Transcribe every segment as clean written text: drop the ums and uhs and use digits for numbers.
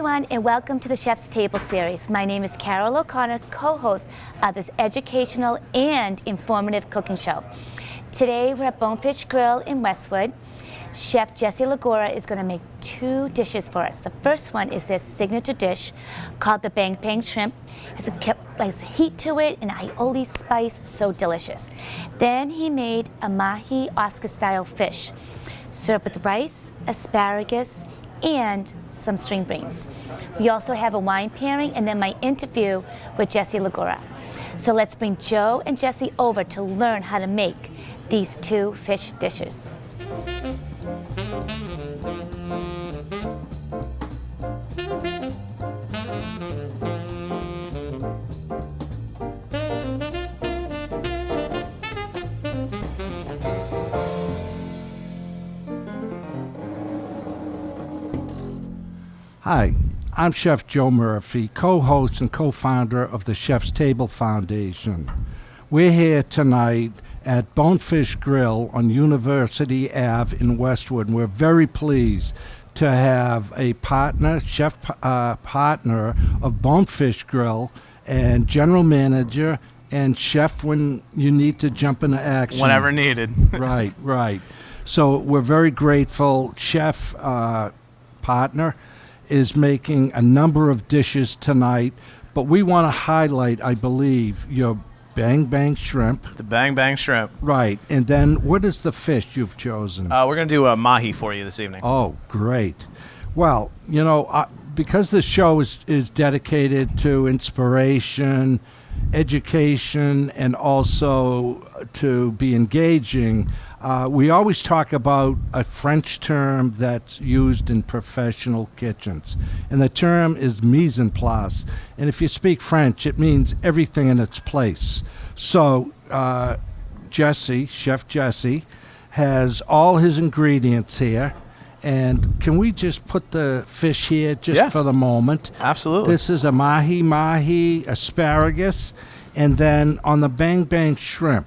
everyone, and welcome to the Chef's Table series. My name is Carol O'Connor, co-host of this educational and informative cooking show. Today we're at Bonefish Grill in Westwood. Chef Jesse Legora is going to make two dishes for us. The first one is this signature dish called the Bang Bang Shrimp. It has a heat to it and aioli spice, so delicious. Then he made a Mahi Oscar-style fish, served with rice, asparagus, and some string beans. We also have a wine pairing and then my interview with Jesse Legora. So let's bring Joe and Jesse over to learn how to make these two fish dishes. Hi, I'm Chef Joe Murphy, co-host and co-founder of the Chef's Table Foundation. We're here tonight at Bonefish Grill on University Ave in Westwood, and we're very pleased to have a partner, partner of Bonefish Grill and general manager and chef when you need to jump into action. Whenever needed. Right. So we're very grateful. Chef partner is making a number of dishes tonight, but we want to highlight, I believe, your Bang Bang Shrimp. The Bang Bang Shrimp. Right, and then what is the fish you've chosen? We're going to do a Mahi for you this evening. Oh, great. Well, you know, because the show is dedicated to inspiration, education, and also to be engaging, we always talk about a French term that's used in professional kitchens, and the term is mise en place. And if you speak French, it means everything in its place. So Chef Jesse, has all his ingredients here. And can we just put the fish here just for the moment? Absolutely. This is a mahi asparagus, and then on the Bang Bang Shrimp,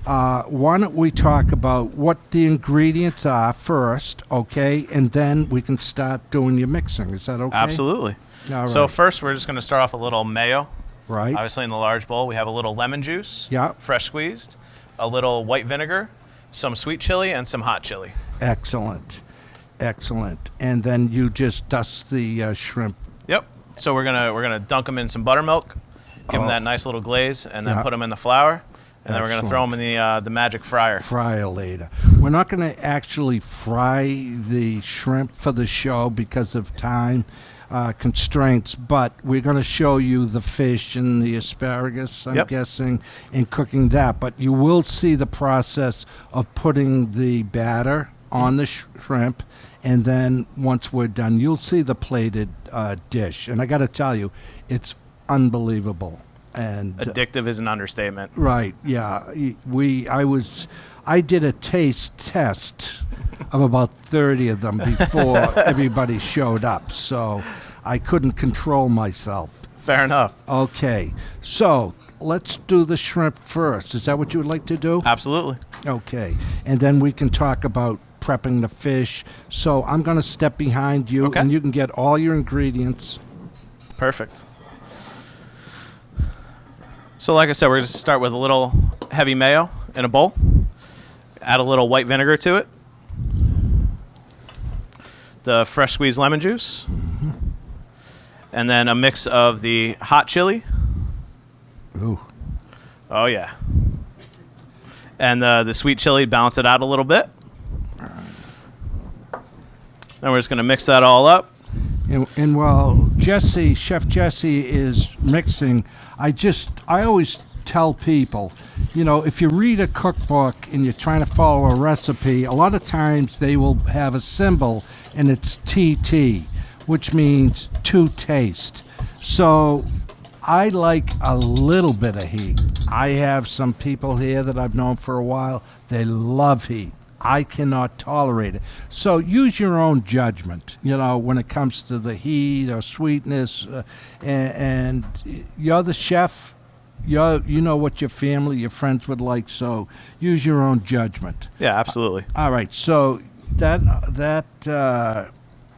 why don't we talk about what the ingredients are first, okay? And then we can start doing your mixing. Is that okay? Absolutely. All right. So first we're just going to start off a little mayo. Right. Obviously in the large bowl we have a little lemon juice, fresh squeezed, a little white vinegar, some sweet chili, and some hot chili. Excellent. And then you just dust the shrimp. Yep. So we're gonna dunk them in some buttermilk, give them that nice little glaze, and then put them in the flour, and then we're gonna throw them in the magic fryer. Fryer later. We're not gonna actually fry the shrimp for the show because of time constraints, but we're gonna show you the fish and the asparagus, I'm guessing, and cooking that. But you will see the process of putting the batter on the shrimp, and then once we're done, you'll see the plated dish. And I got to tell you, it's unbelievable. And addictive is an understatement. Right? Yeah. I did a taste test of about 30 of them before everybody showed up, so I couldn't control myself. Fair enough. Okay. So let's do the shrimp first. Is that what you would like to do? Absolutely. Okay. And then we can talk about prepping the fish. So I'm going to step behind you, and you can get all your ingredients. Perfect. So like I said, we're going to start with a little heavy mayo in a bowl. Add a little white vinegar to it. The fresh squeezed lemon juice. Mm-hmm. And then a mix of the hot chili. Ooh. Oh, yeah. And the sweet chili, balance it out a little bit. Then we're just going to mix that all up. And while Chef Jesse is mixing, I always tell people, you know, if you read a cookbook and you're trying to follow a recipe, a lot of times they will have a symbol and it's TT, which means to taste. So I like a little bit of heat. I have some people here that I've known for a while, they love heat. I cannot tolerate it. So use your own judgment, you know, when it comes to the heat or sweetness. And you're the chef. You know what your family, your friends would like. So use your own judgment. Yeah, absolutely. All right. So that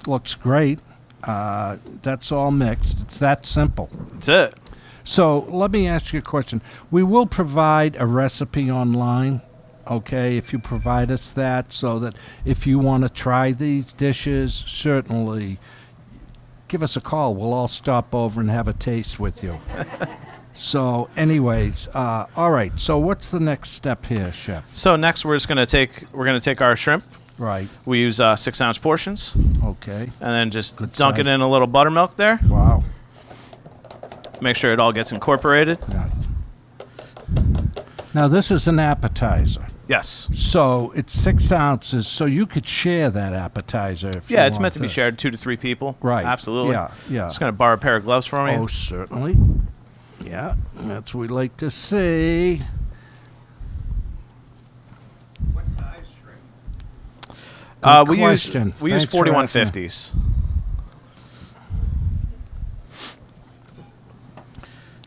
looks great. That's all mixed. It's that simple. That's it. So let me ask you a question. We will provide a recipe online, okay, if you provide us that, so that if you want to try these dishes, certainly give us a call. We'll all stop over and have a taste with you. So anyways, all right. So what's the next step here, Chef? So next we're going to take our shrimp. Right. We use 6-ounce portions. Okay. And then just Good dunk size. it in a little buttermilk there. Wow. Make sure it all gets incorporated. Yeah. Now this is an appetizer. Yes. So it's 6 ounces, so you could share that appetizer if you Yeah, it's want meant to be shared 2 to 3 people. Right. Absolutely. Yeah, yeah. Just going to borrow a pair of gloves from you. Oh, certainly. Yeah, that's what we like to see. What size shrimp? Good we question. use Thanks for 4150s.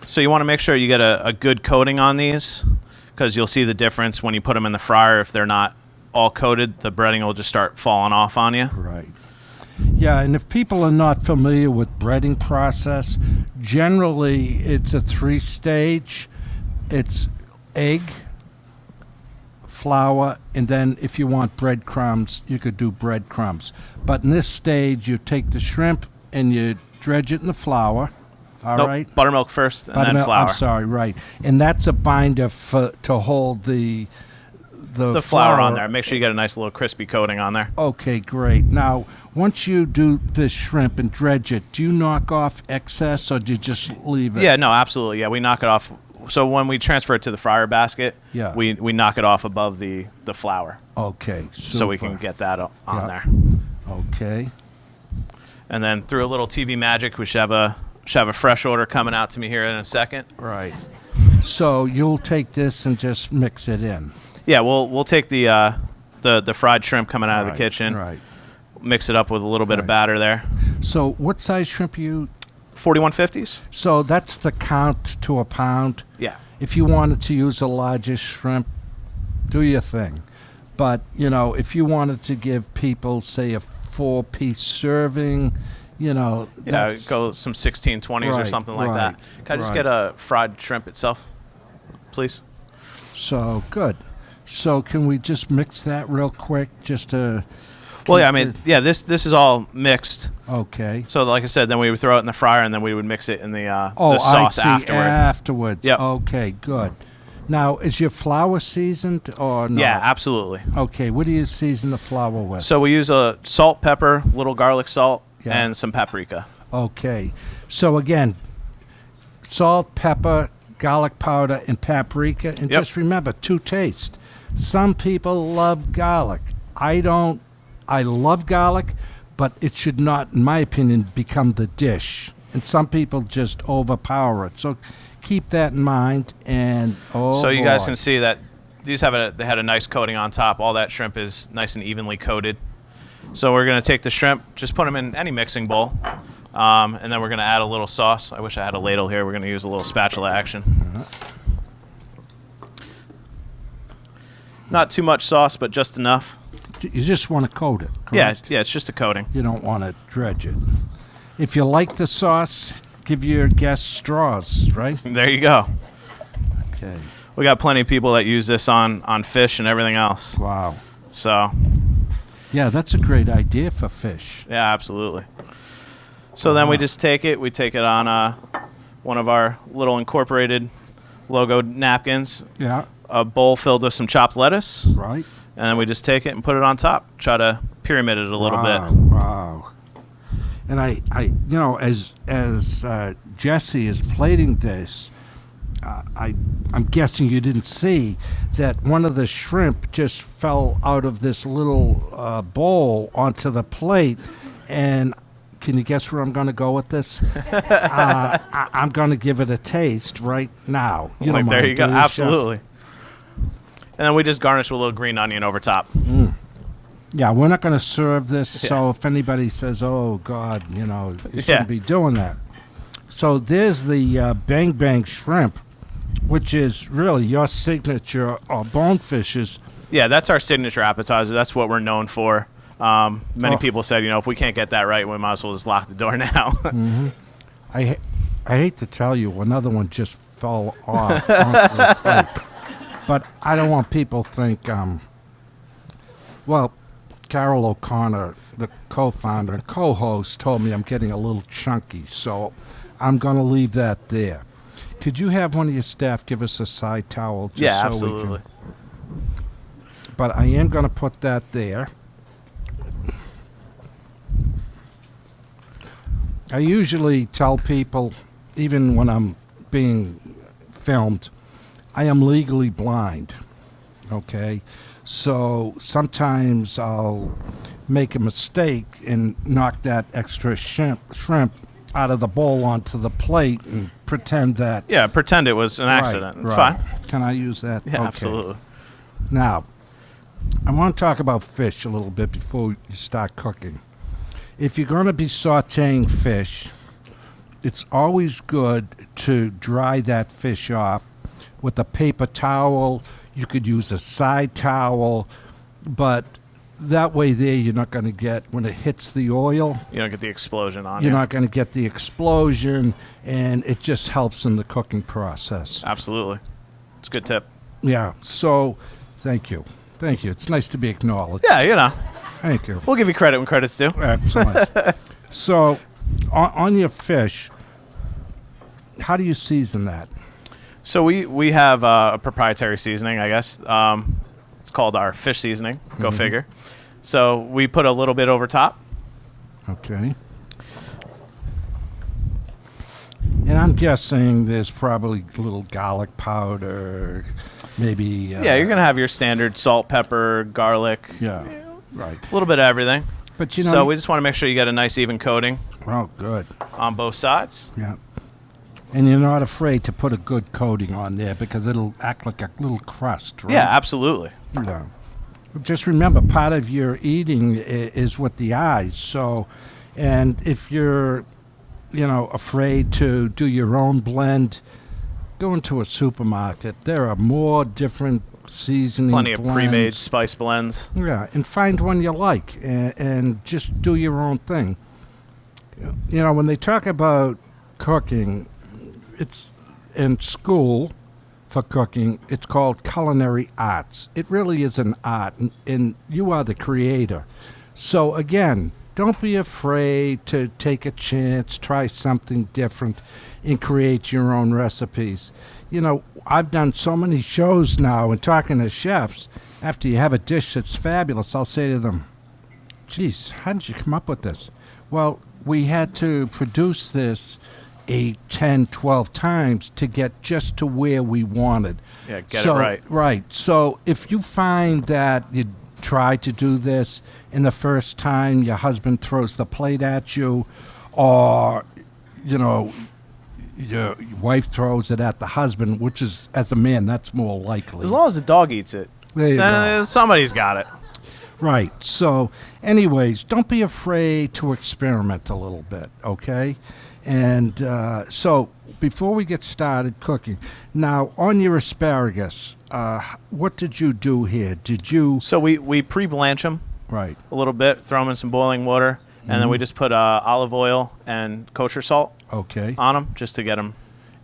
So you want to make sure you get a good coating on these, because you'll see the difference when you put them in the fryer. If they're not all coated, the breading will just start falling off on you. Right. Yeah, and if people are not familiar with breading process, generally it's a 3-stage. It's egg, flour, and then if you want breadcrumbs, you could do breadcrumbs. But in this stage, you take the shrimp and you dredge it in the flour. All Nope, right. buttermilk first and then Buttermilk- flour. I'm sorry, right. And that's a binder to hold the Flour on there. Make sure you get a nice little crispy coating on there. Okay, great. Now, once you do this shrimp and dredge it, do you knock off excess or do you just leave it? Yeah, no, absolutely. Yeah, we knock it off. So when we transfer it to the fryer basket, Yeah. we knock it off above the flour, Okay. so we can super. get that on Yeah. there. Okay. And then through a little TV magic, we should have a fresh order coming out to me here in a second. Right. So you'll take this and just mix it in. Yeah, we'll take the fried shrimp coming out of the Right, kitchen, Right. mix it up with a little bit of Right. batter there. So what size shrimp you? 4150s. So that's the count to a pound. Yeah. If you wanted to use a larger shrimp, do your thing. But, if you wanted to give people, say, a 4-piece serving, Yeah, that's- go some 1620s or Right, something like that. Can I just right. get a fried shrimp itself, please? So, good. So can we just mix that real quick just to... Well, yeah, I keep mean, yeah, this is all mixed. Okay. So, like I said, then we would throw it in the fryer, and then we would mix it in the Oh, sauce I see. afterward. Afterwards. Yep. Okay, good. Now, is your flour seasoned or no? Yeah, absolutely. Okay, what do you season the flour with? So we use a salt, pepper, little garlic salt, Yeah. and some paprika. Okay. So again, salt, pepper, garlic powder, and paprika. And Yep. just remember, to taste. Some people love garlic. I don't. I love garlic, but it should not, in my opinion, become the dish. And some people just overpower it. So keep that in mind. And So you guys boy. can see that these they had a nice coating on top. All that shrimp is nice and evenly coated. So we're going to take the shrimp, just put them in any mixing bowl, and then we're going to add a little sauce. I wish I had a ladle here. We're going to use a little spatula action. Not too much sauce, but just enough. You just want to coat it, Yeah, correct? yeah, it's just a coating. You don't want to dredge it. If you like the sauce, give your guests straws, right? There you go. Okay. We got plenty of people that use this on fish and everything else. Wow. So, Yeah, that's a great idea for fish. yeah, absolutely. So then we just take it on one of our little incorporated logo napkins, Yeah, a bowl filled with some chopped lettuce, right? and then we just take it and put it on top. Try to pyramid it a little bit. Wow. And I as Jesse is plating this, I'm guessing you didn't see that one of the shrimp just fell out of this little bowl onto the plate. And can you guess where I'm going to go with this? I'm going to give it a taste right now. You don't There mind, you go. do you, Chef? Absolutely. And then we just garnish with a little green onion over top. Yeah, we're not going to serve this, Yeah. so if anybody says, "Oh God," you shouldn't Yeah. be doing that. So there's the Bang Bang shrimp, which is really your signature, or Bonefish's. Yeah, that's our signature appetizer. That's what we're known for. Many people said, if we can't get that right, we might as well just lock the door now. I hate to tell you, another one just fell off onto the pipe. But I don't want people to think, well, Carol O'Connor, the co-founder and co-host, told me I'm getting a little chunky, so I'm going to leave that there. Could you have one of your staff give us a side towel? Just Yeah, so absolutely. But I am going to put that there. I usually tell people, even when I'm being filmed, I am legally blind, okay? So sometimes I'll make a mistake and knock that extra shrimp out of the bowl onto the plate and pretend that... Yeah, pretend it was an accident. It's fine. Can I use that? Yeah, Okay. absolutely. Now, I want to talk about fish a little bit before you start cooking. If you're going to be sauteing fish, it's always good to dry that fish off with a paper towel. You could use a side towel, but that way there you're not going to get, when it hits the oil, You don't get the explosion on you're you. not going to get the explosion, and it just helps in the cooking process. Absolutely. It's a good tip. Yeah, so thank you. Thank you. It's nice to be acknowledged. Yeah, Thank you. we'll give you credit when credit's due. Excellent. So, on your fish, how do you season that? So we have a proprietary seasoning, I guess. It's called our fish seasoning. Go figure. So we put a little bit over top. Okay. And I'm guessing there's probably a little garlic powder, maybe... Yeah, you're going to have your standard salt, pepper, garlic, Yeah, right. a little bit of everything. But, you know... So we just want to make sure you get a nice even coating Oh, good. on both sides. Yeah. And you're not afraid to put a good coating on there because it'll act like a little crust, right? Yeah, absolutely. Yeah. Just remember, part of your eating is with the eyes. So, and if you're, afraid to do your own blend, go into a supermarket. There are more different seasoning Plenty of pre-made blends. spice blends. Yeah, and find one you like and just do your own thing. When they talk about cooking, it's in school for cooking, it's called culinary arts. It really is an art, and you are the creator. So again, don't be afraid to take a chance, try something different, and create your own recipes. I've done so many shows now and talking to chefs. After you have a dish that's fabulous, I'll say to them, geez, how did you come up with this? Well, we had to produce this 8, 10, 12 times to get just to where we wanted. Yeah, get it right. Right. So if you find that you try to do this and the first time your husband throws the plate at you, or, your wife throws it at the husband, which is, as a man, that's more likely. As long as the dog eats it, There you go. then somebody's got it. Right. So, anyways, don't be afraid to experiment a little bit, okay? And so, before we get started cooking, now on your asparagus, what did you do here? Did you... So we pre-blanch them Right. a little bit, throw them in some boiling water, and then we just put olive oil and kosher salt Okay. on them just to get them.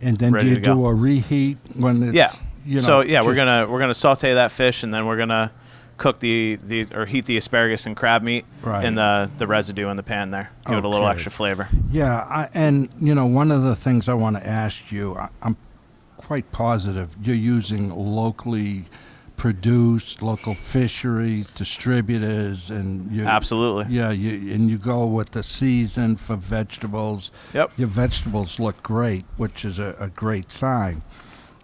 And then do ready you to go. do a reheat when it's... Yeah. So we're just- gonna saute that fish, and then we're gonna cook or heat the asparagus and crab meat Right. in the residue in the pan there. Give it a little Okay. extra flavor. Yeah, one of the things I want to ask you, I'm quite positive you're using locally produced, local fishery distributors, and you... Absolutely. Yeah, you go with the season for vegetables. Yep. Your vegetables look great, which is a great sign.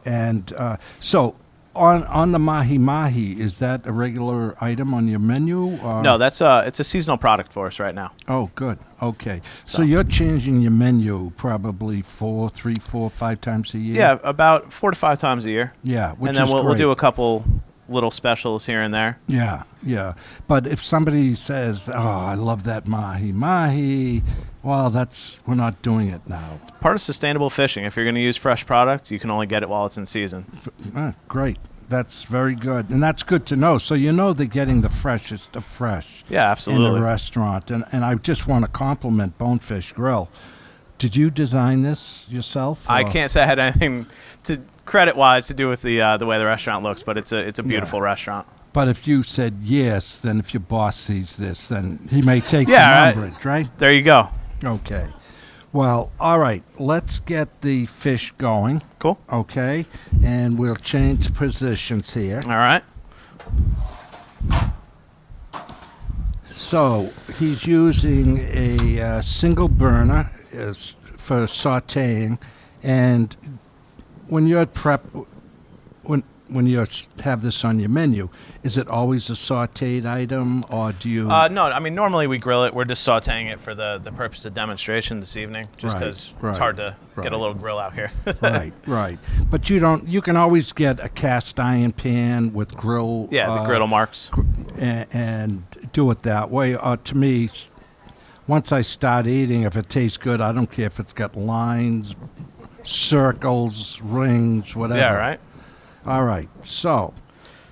And so, on the mahi, is that a regular item on your menu? Or? No, it's a seasonal product for us right now. Oh, good. Okay. So So- you're changing your menu probably 3, 4, 5 times a year? Yeah, about 4 to 5 times a year. Yeah, which And then is we'll great. do a couple little specials here and there. Yeah, yeah. But if somebody says, oh, I love that mahi, well, we're not doing it now. Part of sustainable fishing. If you're going to use fresh product, you can only get it while it's in season. Great. That's very good, and that's good to know. So you know they're getting the freshest of fresh. Yeah, absolutely. In the restaurant, and I just want to compliment Bonefish Grill. Did you design this yourself? I or- can't say I had anything to credit-wise to do with the way the restaurant looks, but it's a beautiful restaurant. But if you said yes, then if your boss sees this, then he may take Yeah, some umbrage, right? There you go. Okay. Well, all right. Let's get the fish going. Cool. Okay, and we'll change positions here. All right. So he's using a single burner for sautéing, and when you're when you have this on your menu, is it always a sautéed item, or do you? No, I mean, normally we grill it. We're just sautéing it for the purpose of demonstration this evening, just Right, because right, it's hard to get right. a little grill out here. Right. But you don't. You can always get a cast iron pan with grill. Yeah, the griddle marks. And do it that way. To me, once I start eating, if it tastes good, I don't care if it's got lines, circles, rings, whatever. Yeah, right. All right. So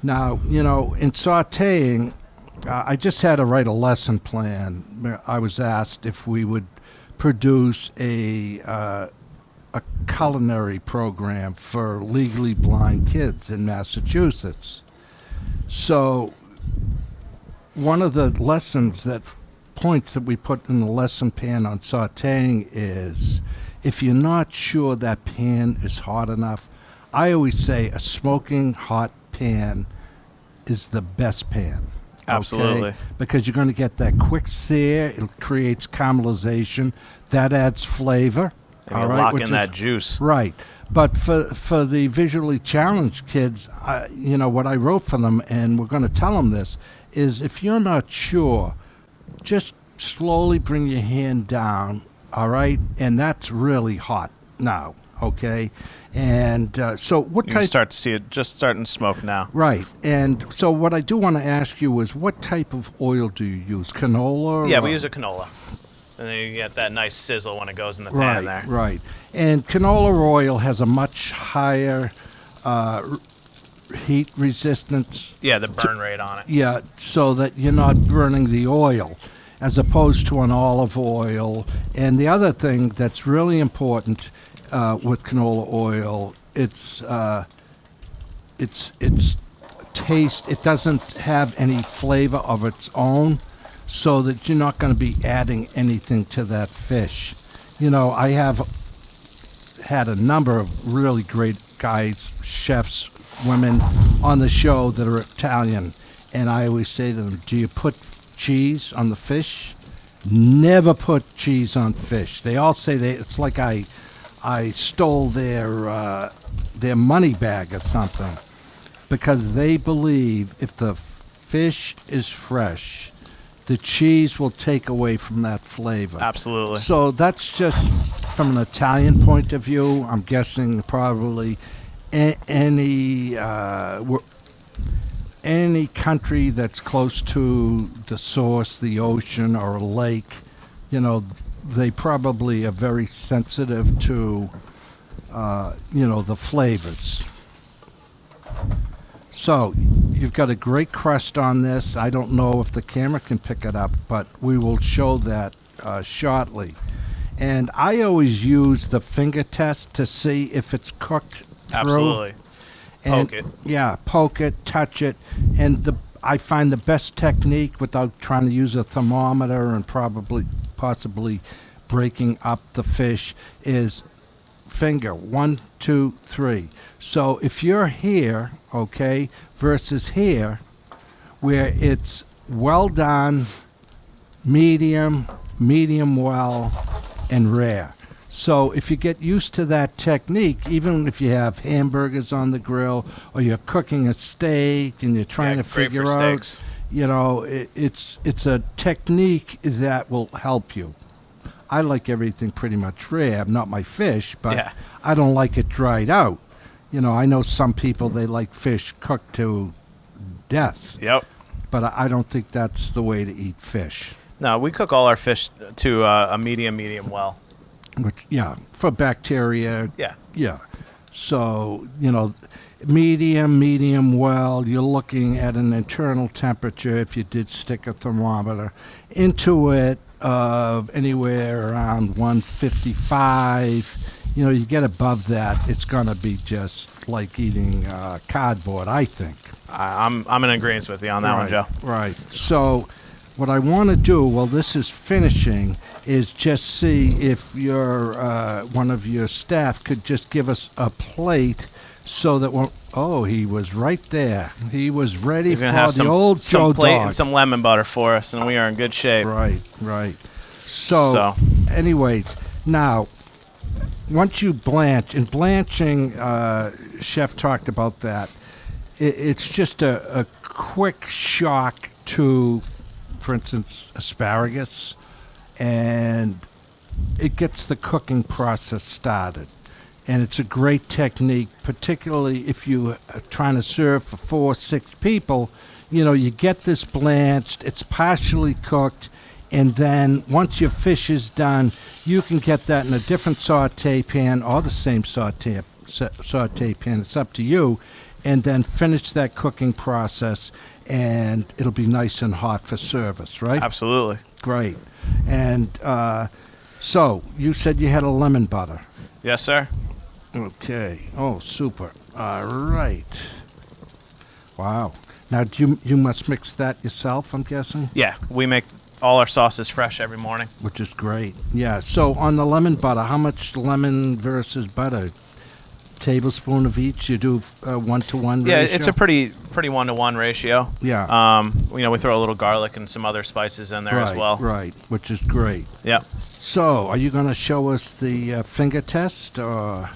now, in sautéing, I just had to write a lesson plan. I was asked if we would produce a culinary program for legally blind kids in Massachusetts. So one of the points that we put in the lesson plan on sautéing is if you're not sure that pan is hot enough, I always say a smoking hot pan is the best pan. Absolutely. Okay? Because you're going to get that quick sear. It creates caramelization. That adds flavor. And you lock in that juice. Right. But for the visually challenged kids, what I wrote for them, and we're going to tell them this, is if you're not sure, just slowly bring your hand down, all right? And that's really hot now, okay? And so what You type... can start to see it just starting to smoke now. Right. And so what I do want to ask you is what type of oil do you use? Canola? Yeah, or- we use a canola. And then you get that nice sizzle when it goes in the pan there. Right. And canola oil has a much higher heat resistance. Yeah, the burn rate on it. Yeah, so that you're not burning the oil as opposed to an olive oil. And the other thing that's really important with canola oil, it's taste. It doesn't have any flavor of its own, so that you're not going to be adding anything to that fish. I have had a number of really great guys, chefs, women on the show that are Italian, and I always say to them, do you put cheese on the fish? Never put cheese on fish. They all say it's like I stole their money bag or something, because they believe if the fish is fresh, the cheese will take away from that flavor. Absolutely. So that's just from an Italian point of view. I'm guessing probably any country that's close to the source, the ocean or a lake, they probably are very sensitive to, the flavors. So you've got a great crust on this. I don't know if the camera can pick it up, but we will show that shortly. And I always use the finger test to see if it's cooked through. Absolutely. And, Poke it. Yeah, poke it, touch it. And I find the best technique, without trying to use a thermometer and possibly breaking up the fish, is finger 1, 2, 3. So if you're here, okay, versus here, where it's well done, medium well, and rare. So if you get used to that technique, even if you have hamburgers on the grill or you're cooking a steak and you're trying to great figure for out, steaks. it's a technique that will help you. I like everything pretty much rare, not my fish, but Yeah. I don't like it dried out. I know some people, they like fish cooked to death, Yep. but I don't think that's the way to eat fish. No, we cook all our fish to a medium well. Which, for bacteria, Yeah. yeah. So, medium well. You're looking at an internal temperature, if you did stick a thermometer into it, of anywhere around 155. You get above that, it's going to be just like eating cardboard, I think. I'm in agreement with you on that one, Joe. Right. So what I want to do, while this is finishing, is just see if your one of your staff could just give us a plate so that he was right there. He was ready He's for gonna have the old some Joe plate Dog. and some lemon butter for us, and we are in good shape. Right. So, anyways, now, once you blanch, and blanching, Chef talked about that, it's just a quick shock to, for instance, asparagus, and it gets the cooking process started. And it's a great technique, particularly if you are trying to serve for 4 or 6 people. You get this blanched, it's partially cooked, and then once your fish is done, you can get that in a different saute pan or the same saute pan. It's up to you. And then finish that cooking process, and it'll be nice and hot for service, right? Absolutely. Great. And so you said you had a lemon butter. Yes, sir. Okay. Oh, super. All right. Wow. Now, you must mix that yourself, I'm guessing? Yeah, we make all our sauces fresh every morning. Which is great. Yeah. So on the lemon butter, how much lemon versus butter? Tablespoon of each? You do 1-to-1 ratio? Yeah, it's a pretty 1-to-1 ratio. Yeah. We throw a little garlic and some other spices in there as well. Right, which is great. Yep. So, are you going to show us the finger test? Or?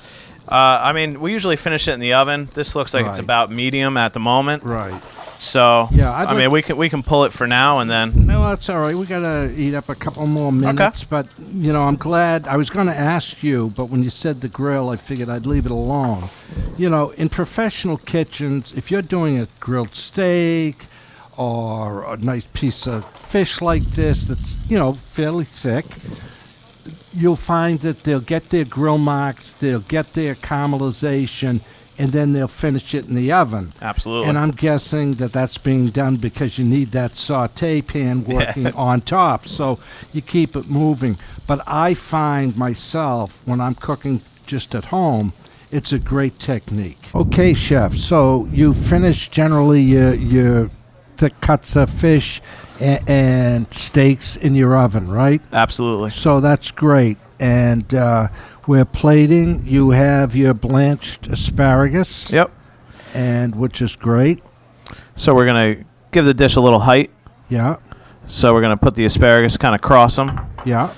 We usually finish it in the oven. This looks like it's about medium at the moment. Right. So, yeah, we can pull it for now and then. No, that's all right. We got to eat up a couple more minutes. Okay. But, I'm glad. I was going to ask you, but when you said the grill, I figured I'd leave it alone. In professional kitchens, if you're doing a grilled steak or a nice piece of fish like this that's, fairly thick, you'll find that they'll get their grill marks, they'll get their caramelization, and then they'll finish it in the oven. Absolutely. And I'm guessing that that's being done because you need that saute pan working on top, so you keep it moving. But I find myself, when I'm cooking just at home, it's a great technique. Okay, Chef, so you finish generally your thick cuts of fish and steaks in your oven, right? Absolutely. So that's great. And we're plating. You have your blanched asparagus. Yep. And which is great. So we're going to give the dish a little height. Yeah. So we're going to put the asparagus, kind of cross them. Yeah.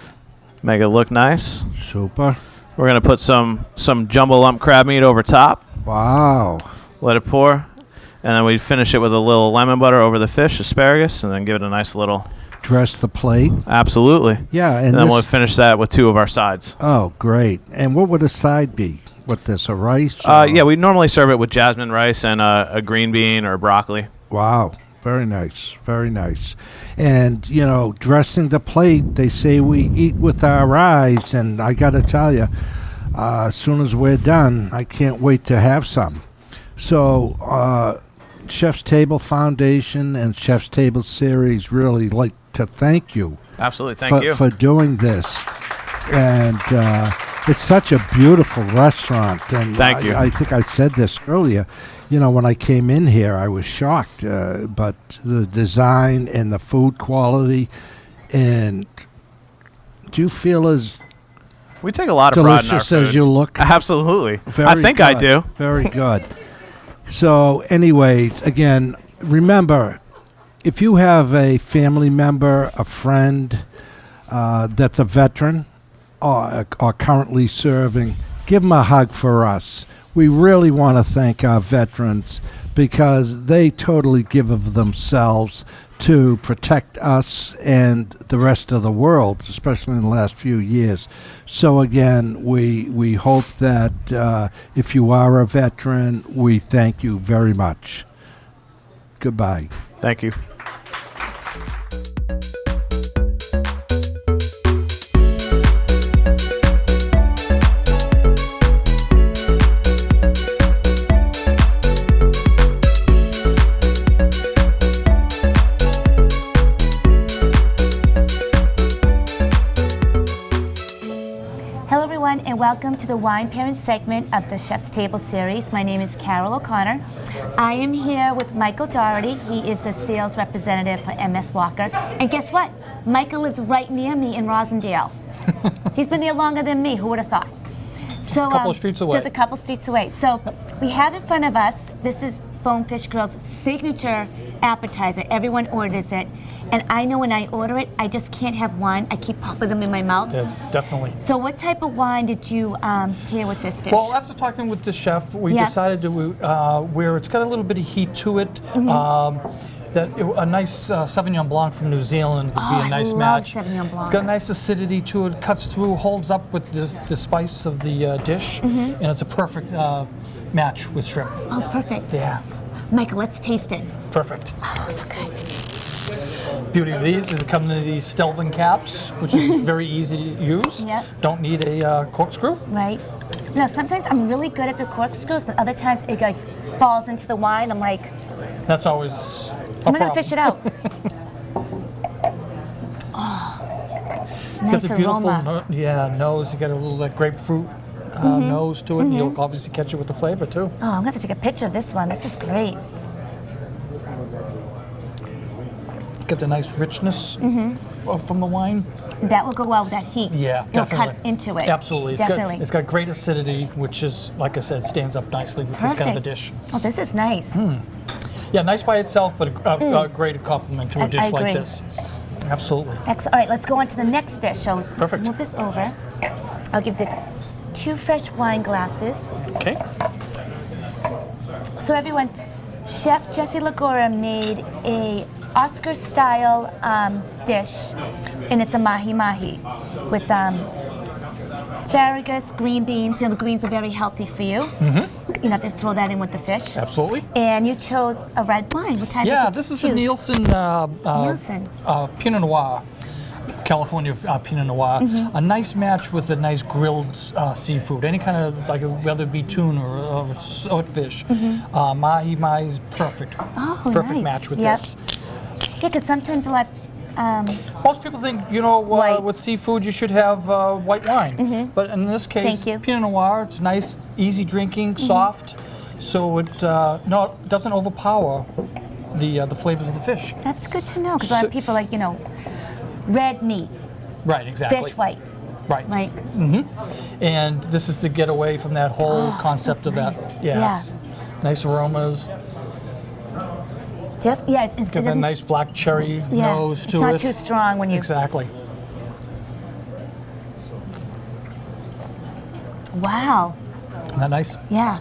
Make it look nice. Super. We're going to put some jumbo lump crab meat over top. Wow. Let it pour. And then we finish it with a little lemon butter over the fish, asparagus, and then give it a nice little... Dress the plate. Absolutely. Yeah. And then we'll finish that with 2 of our sides. Oh, great. And what would a side be? What this, a rice? Yeah, we normally serve it with jasmine rice and a green bean or broccoli. Wow. Very nice. Very nice. And, dressing the plate, they say we eat with our eyes. And I got to tell you, as soon as we're done, I can't wait to have some. So, Chef's Table Foundation and Chef's Table Series really like to thank you. Absolutely. Thank you. For doing this. And it's such a beautiful restaurant. And thank you. I think I said this earlier. When I came in here, I was shocked. But the design and the food quality. And do you feel as we take a lot of pride in our food. Delicious as you look? Absolutely. I think good. I do. Very good. So, anyways, again, remember, if you have a family member, a friend that's a veteran or currently serving, give them a hug for us. We really want to thank our veterans because they totally give of themselves to protect us and the rest of the world, especially in the last few years. So again, we hope that if you are a veteran, we thank you very much. Goodbye. Thank you. to the wine pairing segment of the Chef's Table series. My name is Carol O'Connor. I am here with Michael Doherty. He is the sales representative for MS Walker. And guess what? Michael lives right near me in Rosendale. He's been there longer than me. Who would have thought? So, a couple of streets away. Just a couple streets away. So we have in front of us, this is Bonefish Grill's signature appetizer. Everyone orders it. And I know when I order it, I just can't have one. I keep popping them in my mouth. Yeah, definitely. So what type of wine did you pair with this dish? Well, after talking with the chef, we decided to where it's got a little bit of heat to it. A nice Sauvignon Blanc from New Zealand would be a nice match. Sauvignon Blanc. It's got a nice acidity to it. Cuts through, holds up with the spice of the dish, and it's a perfect match with shrimp. Oh, perfect. Yeah, Michael, let's taste it. perfect. Oh, so good. Beauty of these is it comes in these Stelvin caps, which is very easy to use. Yep. Don't need a corkscrew. Right. You know, sometimes I'm really good at the corkscrews, but other times it like falls into the wine. I'm like, That's always a I'm gonna problem. fish it out. Got Nice the beautiful aroma. nose. You got a little that grapefruit nose to it, and you'll obviously catch it with the flavor too. Oh, I'm gonna have to take a picture of this one. This is great. Get the nice richness from the wine. That will go well with that heat. Yeah, It'll definitely. cut into it. Absolutely. Definitely. It's got great acidity, which is, like I said, stands up nicely with this kind of a dish. Oh, this is nice. Yeah, nice by itself, but a great compliment to a I dish like agree. this. Absolutely. Excellent. All right, let's go on to the next dish. So let's Perfect. move this over. I'll give the 2 fresh wine glasses. Okay. So everyone, Chef Jesse Legora made a Oscar-style dish, and it's a mahi-mahi with asparagus, green beans. You know, the greens are very healthy for you. You have to throw that in with the fish. Absolutely. And you chose a red wine. What type Yeah, did you this is choose? a Nielsen, Nielsen. Pinot Noir. California Pinot Noir, a nice match with a nice grilled seafood, any kind of, like whether it be tuna or swordfish. Mahi is perfect. Oh, Perfect nice. match with Yep. this. Yeah, because sometimes a lot. Most people think, White. with seafood you should have white wine, but in this case, Thank you. Pinot Noir, it's nice, easy drinking, soft, so it doesn't overpower the flavors of the fish. That's good to know because a lot of people like red meat, Right, exactly. fish white, Right. right? And this is to get away from that whole concept of smells that. nice. Yes. Nice aromas. Yeah, it Got that doesn't- nice black cherry yeah, nose to it's not it. too strong when you. Exactly. Wow. Isn't that nice? Yeah.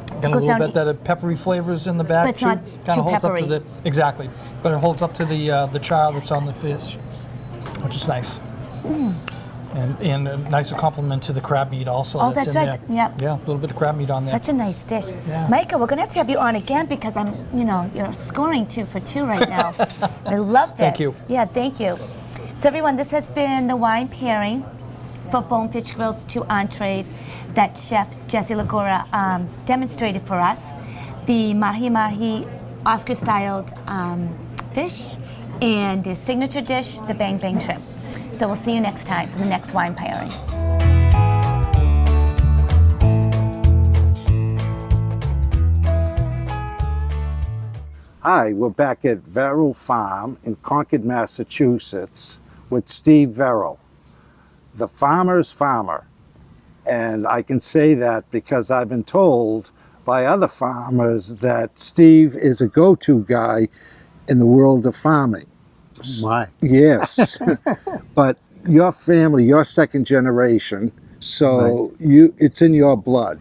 Got a Goes little down bit that peppery flavors in the back But it's too. not Kind too of holds up to peppery. the exactly, but it holds up to the char that's on the fish, which is nice. And a nice compliment to the crab meat also. Oh, that's that's in right. there. Yep. Yeah, a little bit of crab meat on there. Such a nice dish. Yeah. Michael, we're gonna have to have you on again because you're scoring 2 for 2 right now. I love this. Thank you. Yeah, thank you. So everyone, this has been the wine pairing for Bonefish Grill's 2 entrees that Chef Jesse Legora demonstrated for us. The mahi-mahi Oscar-styled fish and the signature dish, the bang bang shrimp. So we'll see you next time for the next wine pairing. Hi, we're back at Verrill Farm in Concord, Massachusetts with Steve Verrill, the farmer's farmer. And I can say that because I've been told by other farmers that Steve is a go-to guy in the world of farming. My. Yes. But your family, your second generation, so it's in your blood.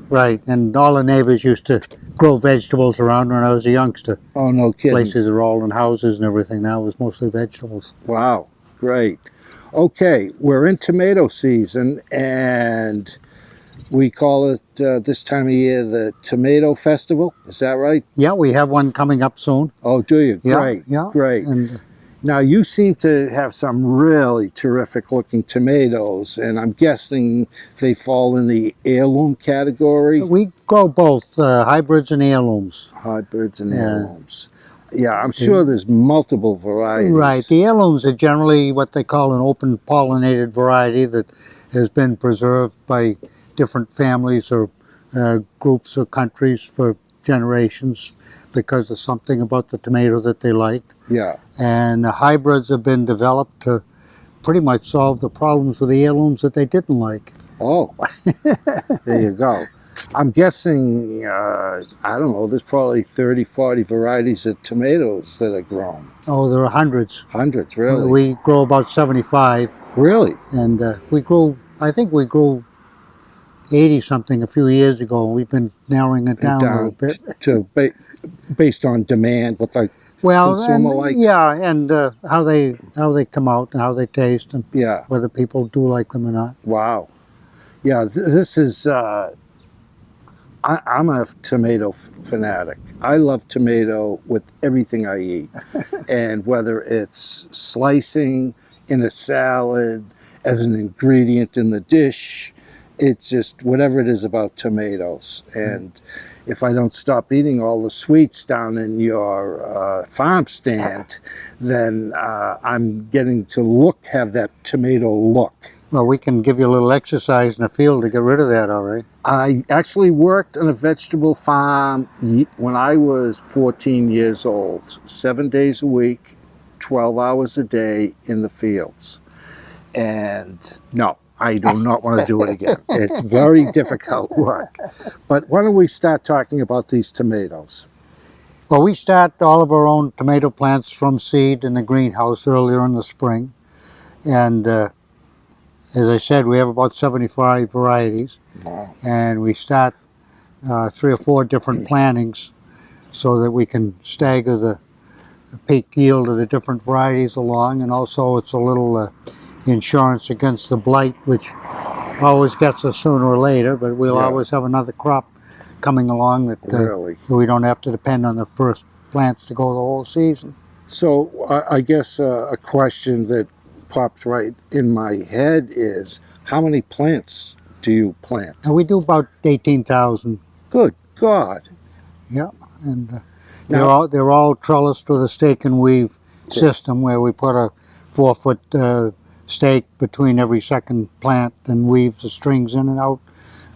Right, and all the neighbors used to grow vegetables around when I was a youngster. Oh, no kidding. Places are all in houses and everything now. It was mostly vegetables. Wow, great. Okay, we're in tomato season, and we call it this time of year the Tomato Festival. Is that right? Yeah, we have one coming up soon. Oh, do you? Yeah, Great, yeah. great. And Now, you seem to have some really terrific looking tomatoes, and I'm guessing they fall in the heirloom category. we grow both hybrids and heirlooms. Hybrids and Yeah. heirlooms. Yeah, I'm sure there's multiple varieties. Right, the heirlooms are generally what they call an open pollinated variety that has been preserved by different families or groups or countries for generations because of something about the tomato that they liked. Yeah. And the hybrids have been developed to pretty much solve the problems with the heirlooms that they didn't like. Oh, there you go. I'm guessing, I don't know, there's probably 30, 40 varieties of tomatoes that are grown. Oh, there are hundreds. Hundreds, really? We grow about 75. Really? And I think we grew 80-something a few years ago. We've been narrowing it down a little bit. Based on demand, what the Well, consumer and, likes? yeah, and how they come out and how they taste and Yeah. whether people do like them or not. Wow. Yeah, this is, I'm a tomato fanatic. I love tomato with everything I eat. And whether it's slicing in a salad, as an ingredient in the dish, it's just whatever it is about tomatoes. And if I don't stop eating all the sweets down in your farm stand, then I'm getting to have that tomato look. Well, we can give you a little exercise in the field to get rid of that, all right? I actually worked on a vegetable farm when I was 14 years old, 7 days a week, 12 hours a day in the fields. And no, I do not want to do it again. It's very difficult work. But why don't we start talking about these tomatoes? Well, we start all of our own tomato plants from seed in the greenhouse earlier in the spring. And as I said, we have about 75 varieties. Wow. And we start 3 or 4 different plantings so that we can stagger the peak yield of the different varieties along. And also it's a little insurance against the blight, which always gets us sooner or later, but we'll always have another crop coming along that Really? so we don't have to depend on the first plants to go the whole season. So I guess a question that pops right in my head is, how many plants do you plant? And we do about 18,000. Good God. Yeah, and they're all trellised with a stake and weave system where we put a 4-foot stake between every second plant and weave the strings in and out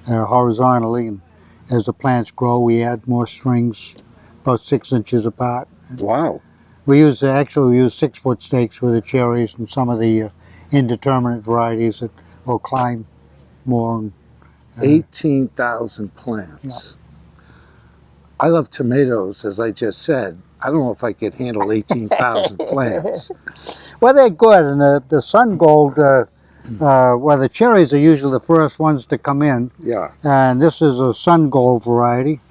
horizontally. And as the plants grow, we add more strings about 6 inches apart. Wow. We use 6-foot stakes with the cherries and some of the indeterminate varieties that will climb more. And, 18,000 plants. I love tomatoes, as I just said. I don't know if I could handle 18,000 plants. well, they're good, and the sun gold, well, the cherries are usually the first ones to come in. Yeah. And this is a sun gold variety.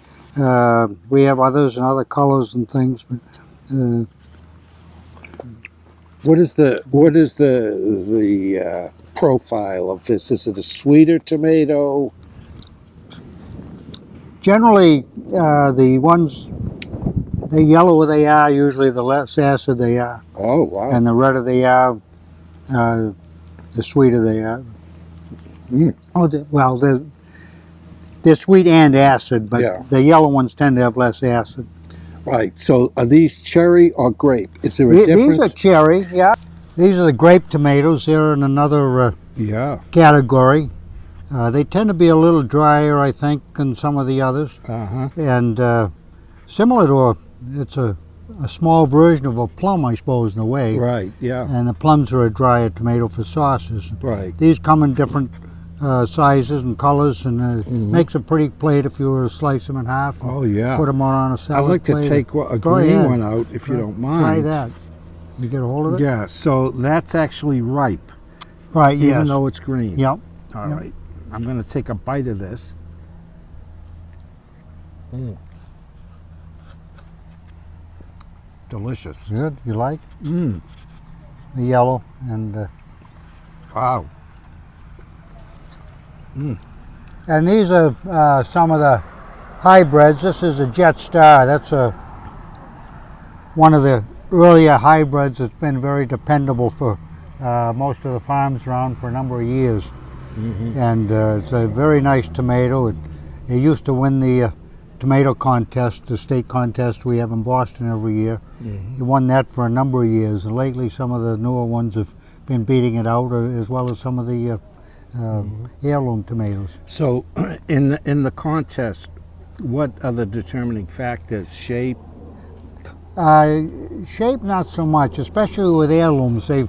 We have others in other colors and things, but What is the profile of this? Is it a sweeter tomato? generally the yellower they are, usually the less acid they are. Oh, wow. And the redder they are, the sweeter they are. Mm. Well, they're sweet and acid, but the yellow ones tend to have less acid. Right. So are these cherry or grape? Is there a difference? These are cherry, yeah. These are the grape tomatoes. They're in another category. They tend to be a little drier, I think, than some of the others. Uh-huh. And similar to it's a small version of a plum, I suppose, in a way. Right, yeah. And the plums are a drier tomato for sauces. Right. These come in different sizes and colors, and makes a pretty plate if you were to slice them in half. And Oh, yeah. put them on a salad I'd like to plate. take a Go green ahead. one out, if you don't Try mind. that. You get a hold of it? Yeah, so that's actually ripe, Right, yes. even though it's green. Yep. All Yep. right. I'm going to take a bite of this. Delicious. Good. You like Mm. the yellow and Wow. and these are some of the hybrids. This is a Jet Star. That's one of the earlier hybrids that's been very dependable for most of the farms around for a number of years. And it's a very nice tomato. It used to win the tomato contest, the state contest we have in Boston every year. It won that for a number of years. And lately some of the newer ones have been beating it out, as well as some of the heirloom tomatoes. So, in the contest, what are the determining factors? Shape. Shape, not so much, especially with heirlooms. I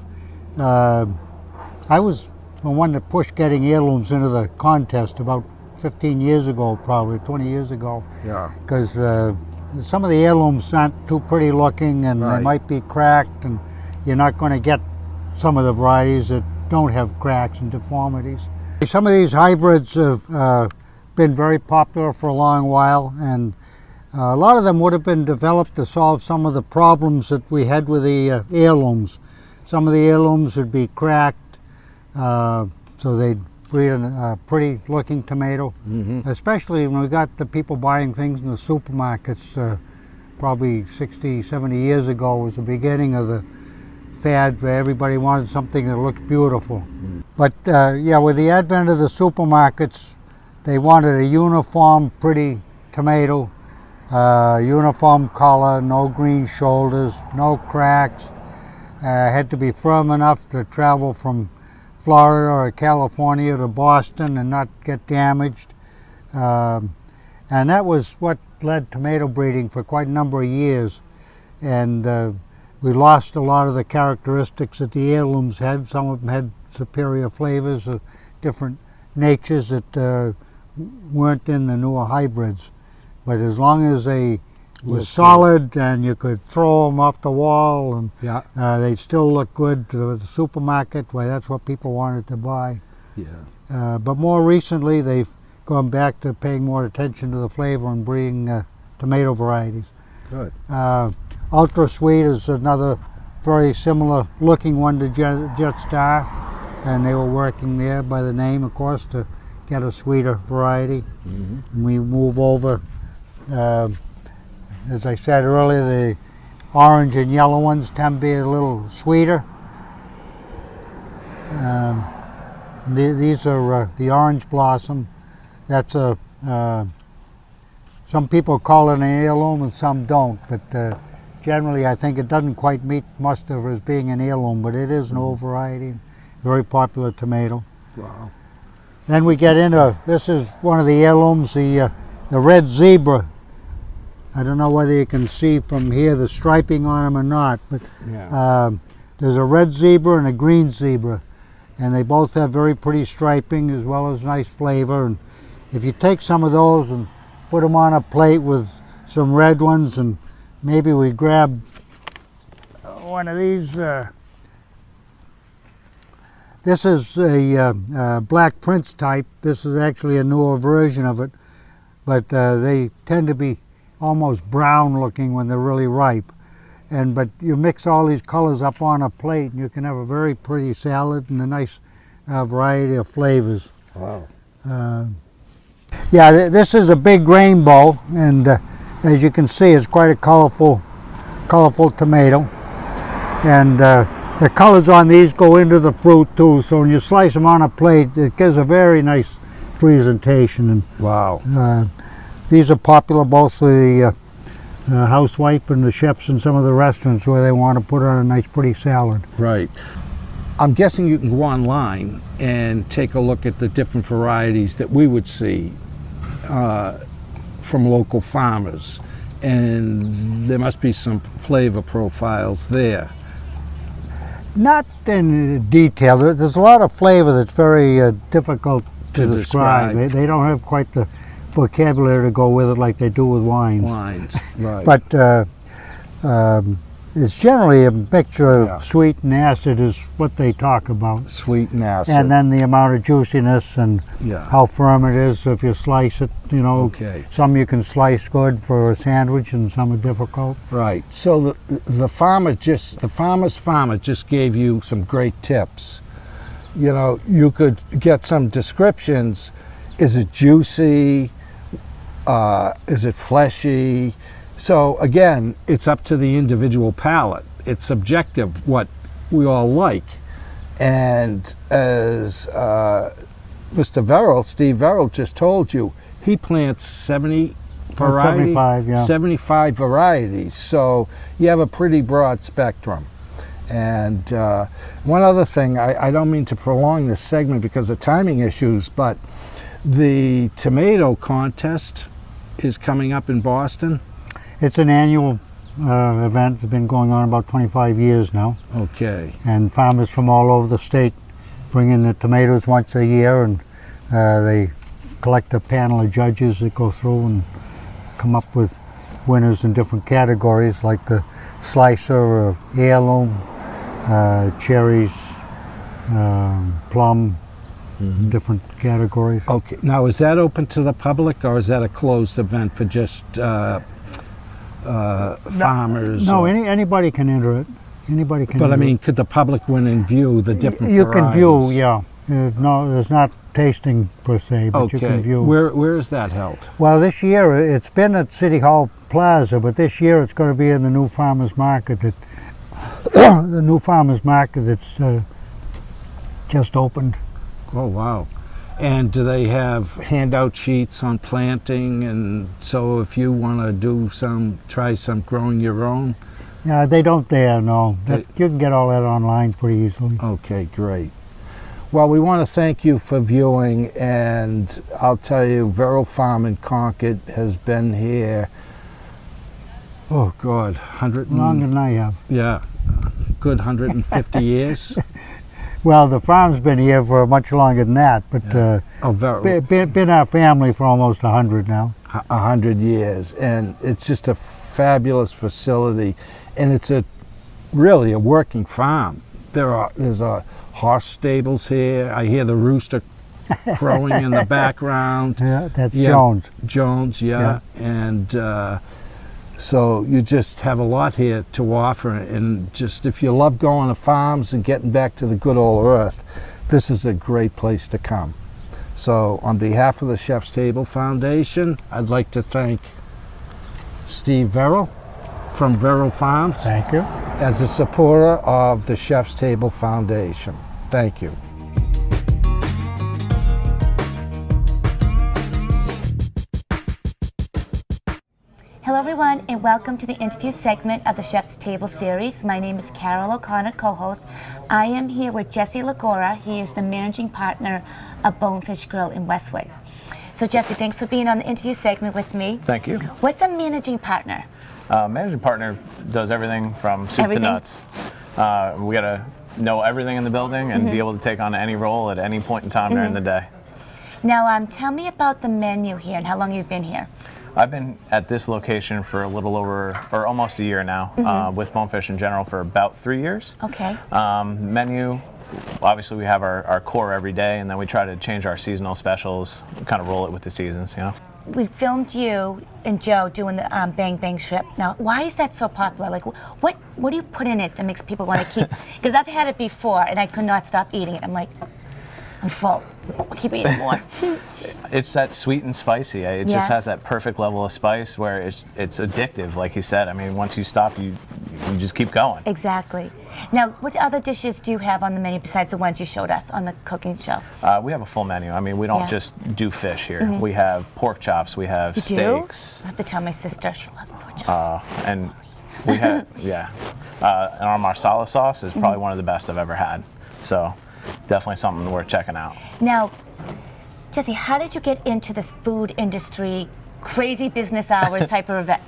was the one that pushed getting heirlooms into the contest about 15 years ago, probably 20 years ago. Yeah. Because some of the heirlooms aren't too pretty looking, and Right. they might be cracked, and you're not going to get some of the varieties that don't have cracks and deformities. Some of these hybrids have been very popular for a long while, and a lot of them would have been developed to solve some of the problems that we had with the heirlooms. Some of the heirlooms would be cracked, so they'd breed a pretty looking tomato, especially when we got the people buying things in the supermarkets. Probably 60, 70 years ago was the beginning of the fad where everybody wanted something that looked beautiful. But yeah, with the advent of the supermarkets, they wanted a uniform, pretty tomato, uniform color, no green shoulders, no cracks. Had to be firm enough to travel from Florida or California to Boston and not get damaged. And that was what led tomato breeding for quite a number of years. And we lost a lot of the characteristics that the heirlooms had. Some of them had superior flavors, different natures that weren't in the newer hybrids. But as long as they were solid and you could throw them off the wall, and they'd still look good to the supermarket. Well, that's what people wanted to buy. Yeah. But more recently, they've gone back to paying more attention to the flavor and breeding tomato varieties. Good. Ultra Sweet is another very similar looking one to Jet Star, and they were working there by the name, of course, to get a sweeter variety. And we move over, as I said earlier, the orange and yellow ones tend to be a little sweeter. These are the orange blossom. That's some people call it an heirloom and some don't, but generally I think it doesn't quite meet muster as being an heirloom, but it is an old variety, very popular tomato. Wow. Then we get into, this is one of the heirlooms, the red zebra. I don't know whether you can see from here the striping on them or not, but there's a red zebra and a green zebra, and they both have very pretty striping as well as nice flavor. And if you take some of those and put them on a plate with some red ones, and maybe we grab one of these. This is a Black Prince type. This is actually a newer version of it, but they tend to be almost brown looking when they're really ripe. But you mix all these colors up on a plate and you can have a very pretty salad and a nice variety of flavors. Wow. Yeah, this is a big rainbow, and as you can see, it's quite a colorful tomato. And the colors on these go into the fruit too, so when you slice them on a plate, it gives a very nice presentation. And Wow. these are popular both with the housewife and the chefs in some of the restaurants where they want to put on a nice pretty salad. Right. I'm guessing you can go online and take a look at the different varieties that we would see from local farmers, and there must be some flavor profiles there. Not in detail. There's a lot of flavor that's very difficult to describe. They don't have quite the vocabulary to go with it like they do with wines. Wines, right. But it's generally a mixture of sweet and acid is what they talk about. Sweet and acid. And then the amount of juiciness and how firm it is if you slice it, you know. Okay. Some you can slice good for a sandwich and some are difficult. Right. So the farmer's farmer just gave you some great tips. You know, you could get some descriptions. Is it juicy? Is it fleshy? So again, it's up to the individual palate. It's subjective what we all like. And as Mr. Verrill, Steve Verrill just told you, he plants 75 yeah. 75 varieties. So you have a pretty broad spectrum. And one other thing, I don't mean to prolong this segment because of timing issues, but the tomato contest is coming up in Boston. It's an annual event. It's been going on about 25 years now. Okay. And farmers from all over the state bring in the tomatoes once a year, and they collect a panel of judges that go through and come up with winners in different categories, like the slicer or heirloom, cherries, plum, different categories. Okay. Now, is that open to the public, or is that a closed event for just farmers? No, or- anybody can enter it. Anybody can. But I enter mean, it. could the public win and view the different You can view, varieties? yeah. No, there's not tasting per se, but you Okay. can view. Where is that held? Well, this year it's been at City Hall Plaza, but this year it's going to be in the new farmers market that the new farmers market that's just opened. Oh, wow. And do they have handout sheets on planting? And so if you want to try some growing your own? Yeah, they don't there, no. You can get all that online pretty easily. Okay, great. Well, we want to thank you for viewing, and I'll tell you, Verrill Farm in Concord has been here, oh God, 100 and, Longer than I have. yeah, good 150 years. Well, the farm's been here for much longer than that, but Oh, Verrill. been our family for almost 100 now. 100 years, and it's just a fabulous facility, and it's really a working farm. There's a horse stables here. I hear the rooster crowing in the background. Yeah, that's Yeah. Jones. Jones, yeah. And so you just have a lot here to offer, and just if you love going to farms and getting back to the good old earth, this is a great place to come. So on behalf of the Chef's Table Foundation, I'd like to thank Steve Verrill from Verrill Farms Thank you. as a supporter of the Chef's Table Foundation. Thank you. Hello everyone, and welcome to the interview segment of the Chef's Table series. My name is Carol O'Connor, co-host. I am here with Jesse Legora. He is the managing partner of Bonefish Grill in Westwood. So Jesse, thanks for being on the interview segment with me. Thank you. What's a managing partner? Managing partner does everything from soup Everything? to nuts. We got to know everything in the building and be able to take on any role at any point in time during the day. Now, tell me about the menu here and how long you've been here. I've been at this location for a little over, or almost a year now, with Bonefish in general for about 3 years. Okay. Menu, obviously we have our core every day, and then we try to change our seasonal specials, kind of roll it with the seasons, you know. We filmed you and Joe doing the Bang Bang shrimp. Now, why is that so popular? Like, what do you put in it that makes people want to keep? Because I've had it before and I could not stop eating it. I'm like, I'm full. I'll keep eating more. It's that sweet and spicy. It Yeah. just has that perfect level of spice where it's addictive, like you said. I mean, once you stop, you just keep going. Exactly. Now, what other dishes do you have on the menu besides the ones you showed us on the cooking show? We have a full menu. I mean, we don't Yeah. just do fish here. We have pork chops, we have You steaks. do? I have to tell my sister. She loves pork chops. And we have, yeah. And our marsala sauce is probably one of the best I've ever had. So definitely something worth checking out. Now, Jesse, how did you get into this food industry, crazy business hours type of event,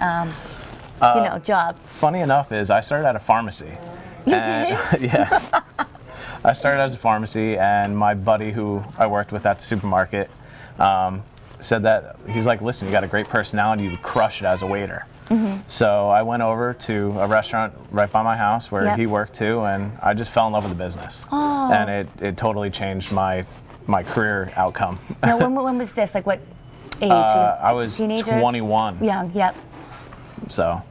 job? Funny enough is I started at a pharmacy. You did? Yeah. I started as a pharmacy, and my buddy who I worked with at the supermarket said that, he's like, listen, you got a great personality, you would crush it as a waiter. So I went over to a restaurant right by my house where Yep. he worked too, and I just fell in love with the business. Oh. And it totally changed my career outcome. Now, when was this? Like, what age? I was teenager? 21. Young, yep. So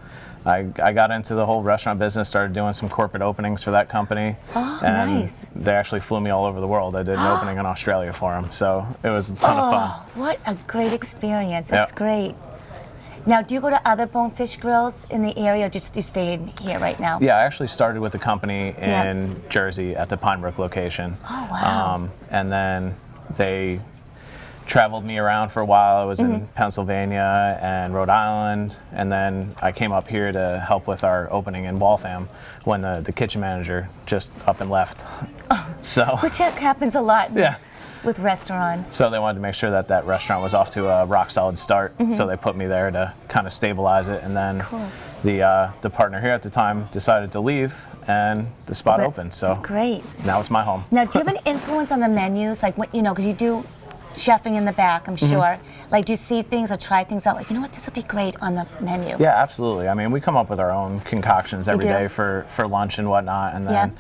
I got into the whole restaurant business, started doing some corporate openings for that company. Oh, and nice. they actually flew me all over the world. I did an opening in Australia for them. So it was a ton of fun. What a great experience. That's Yep. great. Now, do you go to other Bonefish Grills in the area, or just you stay in here right now? Yeah, I actually started with the company Yeah. in Jersey at the Pine Brook location. Oh, wow. And then they traveled me around for a while. I was in Pennsylvania and Rhode Island, and then I came up here to help with our opening in Waltham when the kitchen manager just up and left. So Which happens a lot yeah. with restaurants. So they wanted to make sure that that restaurant was off to a rock solid start. So they put me there to kind of stabilize it, and then Cool. the partner here at the time decided to leave, and the spot opened. So That's great. now it's my home. Now, do you have an influence on the menus? Like, what, you know, because you do chefing in the back, I'm sure. Like, do you see things or try things out? Like, you know what, this would be great on the menu. Yeah, absolutely. I mean, we come up with our own concoctions every do? day for lunch and whatnot, and then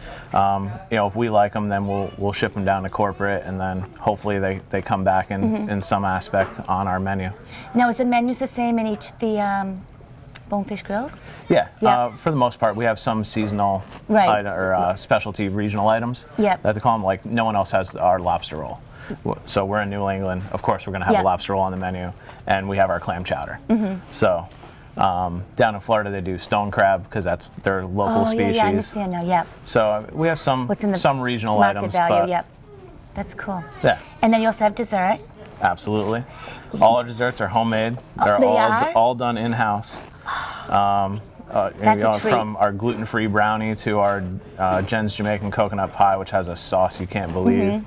you know, if we like them, then we'll ship them down to corporate, and then hopefully they come back in some aspect on our menu. Now, is the menus the same in each of the Bonefish Grills? Yeah, Yeah. for the most part, we have some seasonal Right. or specialty regional items. Yep. That they call them. Like, no one else has our lobster roll. So we're in New England. Of course, we're going to have Yeah. a lobster roll on the menu, and we have our clam chowder. So down in Florida, they do stone crab because that's their local Oh, species. yeah, I understand now, yep. So we have some What's in the some regional market items, value, but yep. That's cool. yeah, And then you also have dessert. absolutely. All our desserts are homemade. They're they are? all done in house. That's a treat. From our gluten-free brownie to our Jen's Jamaican coconut pie, which has a sauce you can't believe.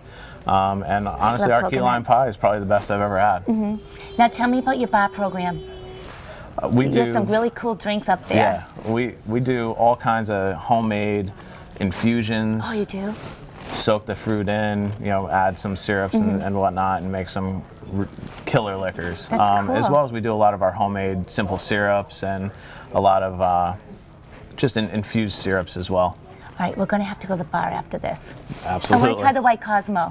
And honestly, Love our key coconut. lime pie is probably the best I've ever had. Now, tell me about your bar program. We You do had some really cool drinks up there. yeah, we do all kinds of homemade infusions. Oh, you do? Soak the fruit in, you know, add some syrups and whatnot, and make some killer liquors. That's As cool. well as we do a lot of our homemade simple syrups and a lot of just infused syrups as well. All right, we're going to have to go to the bar after this. I Absolutely. want to try the White Cosmo.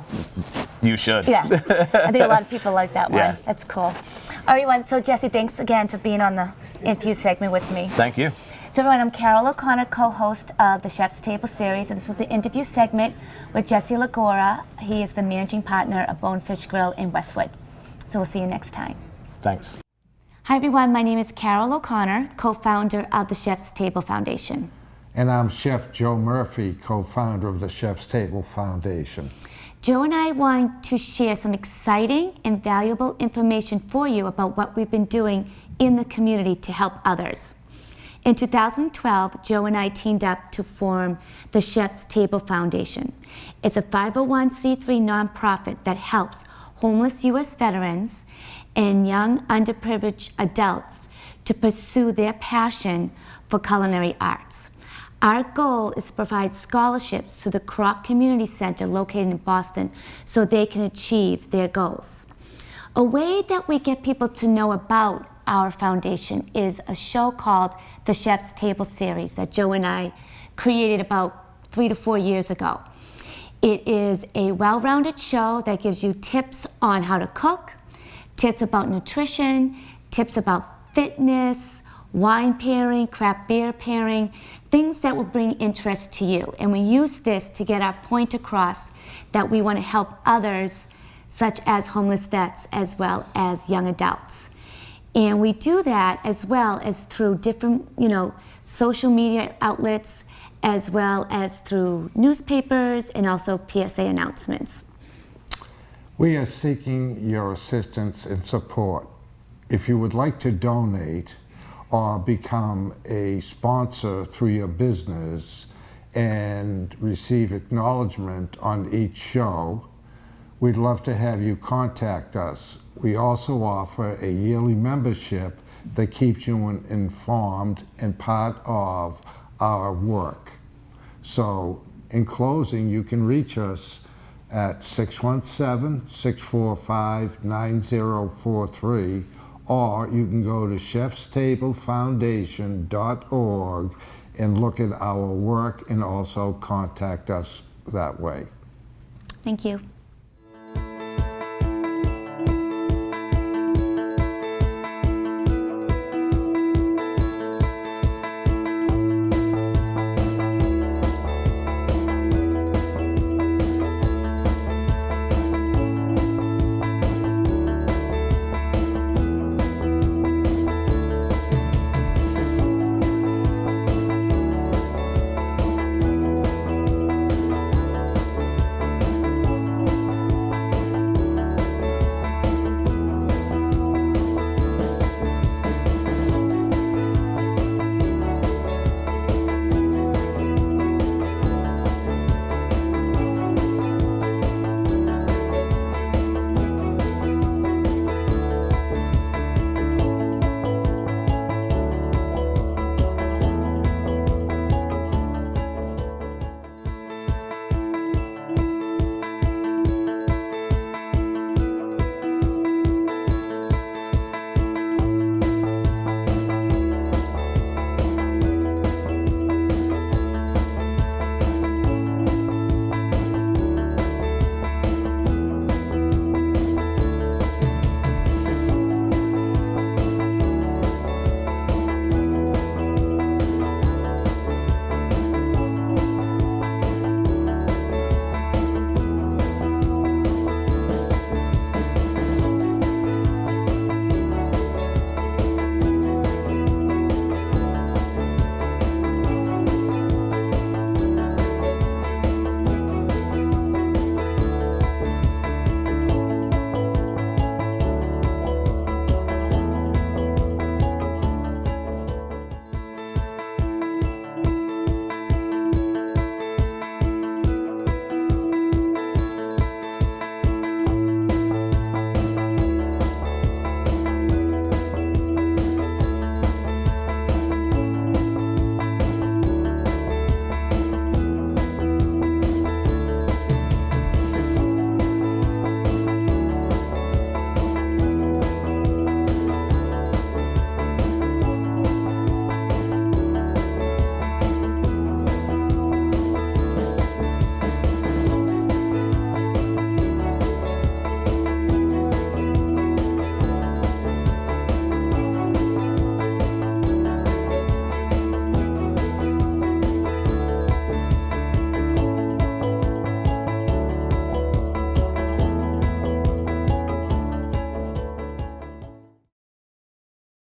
You should. Yeah, I think a lot of people like that one. Yeah. That's cool. All right, everyone. So Jesse, thanks again for being on the Infuse segment with me. Thank you. So everyone, I'm Carol O'Connor, co-host of the Chef's Table series, and this was the interview segment with Jesse Legora. He is the managing partner of Bonefish Grill in Westwood. So we'll see you next time. Thanks. Hi everyone, my name is Carol O'Connor, co-founder of the Chef's Table Foundation. And I'm Chef Joe Murphy, co-founder of the Chef's Table Foundation. Joe and I want to share some exciting and valuable information for you about what we've been doing in the community to help others. In 2012, Joe and I teamed up to form the Chef's Table Foundation. It's a 501c3 nonprofit that helps homeless U.S. veterans and young underprivileged adults to pursue their passion for culinary arts. Our goal is to provide scholarships to the Kroc Community Center located in Boston so they can achieve their goals. A way that we get people to know about our foundation is a show called the Chef's Table series that Joe and I created about 3 to 4 years ago. It is a well-rounded show that gives you tips on how to cook, tips about nutrition, tips about fitness, wine pairing, craft beer pairing, things that will bring interest to you. And we use this to get our point across that we want to help others, such as homeless vets as well as young adults. And we do that as well as through different, social media outlets, as well as through newspapers and also PSA announcements. We are seeking your assistance and support. If you would like to donate or become a sponsor through your business and receive acknowledgement on each show, we'd love to have you contact us. We also offer a yearly membership that keeps you informed and part of our work. So, in closing, you can reach us at 617-645-9043, or you can go to chefstablefoundation.org and look at our work and also contact us that way. Thank you.